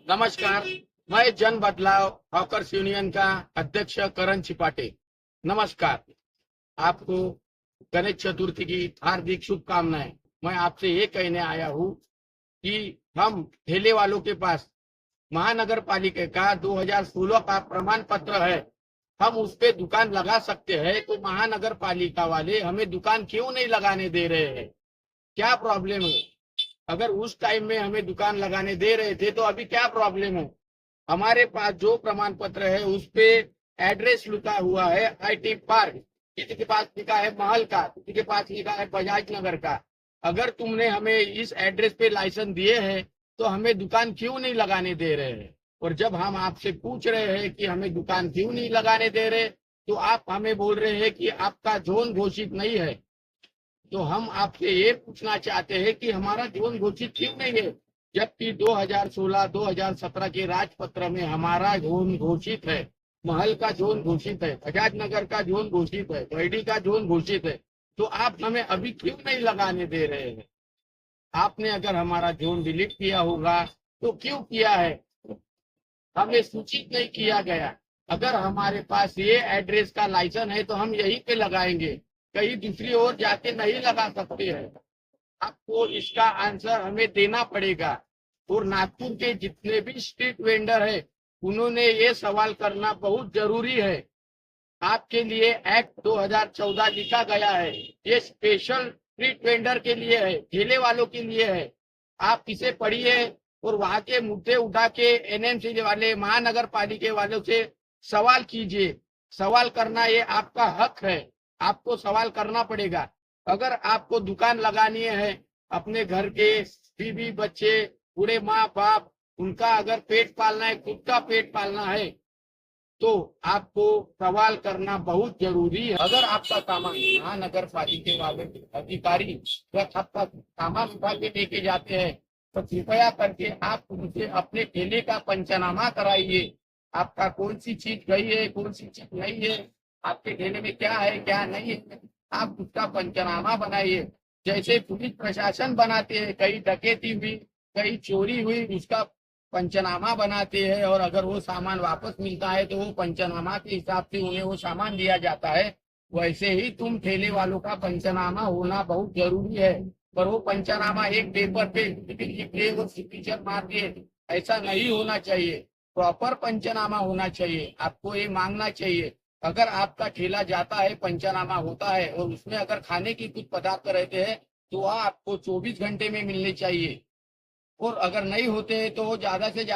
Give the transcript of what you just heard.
नमस्कार। मैं जन बदलाव हॉकर्स यूनियन का अध्यक्ष करण छिपाटे। नमस्कार। आपको गणेश चतुर्थी की हार्दिक शुभकामनाएं। मैं आपसे ये कहने आया हूँ कि हम ठेले वालों के पास महानगर पालिका का 2016 का प्रमाण पत्र है, हम उस पे दुकान लगा सकते हैं। तो महानगर पालिका वाले हमें दुकान क्यों नहीं लगाने दे रहे हैं? क्या प्रॉब्लम है? अगर उस टाइम में हमें दुकान लगाने दे रहे थे तो अभी क्या प्रॉब्लम है? हमारे पास जो प्रमाण पत्र है उस पे एड्रेस लिखा हुआ है आईटी पार्क, किसी के पास लिखा है महल का, किसी के पास लिखा है बजाज नगर का। अगर तुमने हमें इस एड्रेस पे लाइसेंस दिए हैं तो हमें दुकान क्यों नहीं लगाने दे रहे हैं? और जब हम आपसे पूछ रहे हैं कि हमें दुकान क्यों नहीं लगाने दे रहे, तो आप हमें बोल रहे हैं कि आपका जोन घोषित नहीं है। तो हम आपसे ये पूछना चाहते हैं कि हमारा जोन घोषित क्यों नहीं है, जबकि 2016-2017 के राजपत्र में हमारा जोन घोषित है, महल का जोन घोषित है, बजाज नगर का जोन घोषित है, बर्डी का जोन घोषित है। तो आप हमें अभी क्यों नहीं लगाने दे रहे हैं? आपने अगर हमारा जोन डिलीट किया होगा तो क्यों किया है? हमें सूचित नहीं किया गया। अगर हमारे पास ये एड्रेस का लाइसेंस है तो हम यहीं पे लगाएंगे, कहीं दूसरी ओर जाके नहीं लगा सकते हैं। आपको इसका आंसर हमें देना पड़ेगा। और नागपुर के जितने भी स्ट्रीट वेंडर है उन्होंने ये सवाल करना बहुत जरूरी है। आपके लिए एक्ट 2014 लिखा गया है, ये स्पेशल स्ट्रीट वेंडर के लिए है, ठेले वालों के लिए है। आप इसे पढ़िए और वहां के मुद्दे उठा के एनएमसी वाले महानगर पालिका वालों से सवाल कीजिए। सवाल करना ये आपका हक है, आपको सवाल करना पड़ेगा। अगर आपको दुकान लगानी है, अपने घर के बीवी बच्चे बूढ़े माँ बाप उनका अगर पेट पालना है, खुद का पेट पालना है, तो आपको सवाल करना बहुत जरूरी है। अगर आपका सामान महानगर पालिका वाले अधिकारी आपका सामान उठा के लेके जाते हैं तो कृपया करके आप उनसे अपने ठेले का पंचनामा कराइए। आपका कौन सी चीज गई है, कौन सी चीज नहीं है, आपके ठेले में क्या है क्या नहीं है, आप उसका पंचनामा बनाइए। जैसे पुलिस प्रशासन बनाते हैं, कहीं डकैती हुई, कहीं चोरी हुई, उसका पंचनामा बनाते हैं और अगर वो सामान वापस मिलता है तो वो पंचनामा के हिसाब से उन्हें वो सामान दिया जाता है। वैसे ही तुम ठेले वालों का पंचनामा होना बहुत जरूरी है। पर वो पंचनामा एक पेपर पे लिख के वो सिग्नेचर मार दिए, ऐसा नहीं होना चाहिए। प्रॉपर पंचनामा होना चाहिए, आपको ये मांगना चाहिए। अगर आपका ठेला जाता है, पंचनामा होता है और उसमें अगर खाने की कुछ पदार्थ रहते हैं तो वह आपको 24 घंटे में मिलने चाहिए। और अगर नहीं होते हैं तो ज्यादा से ज्यादा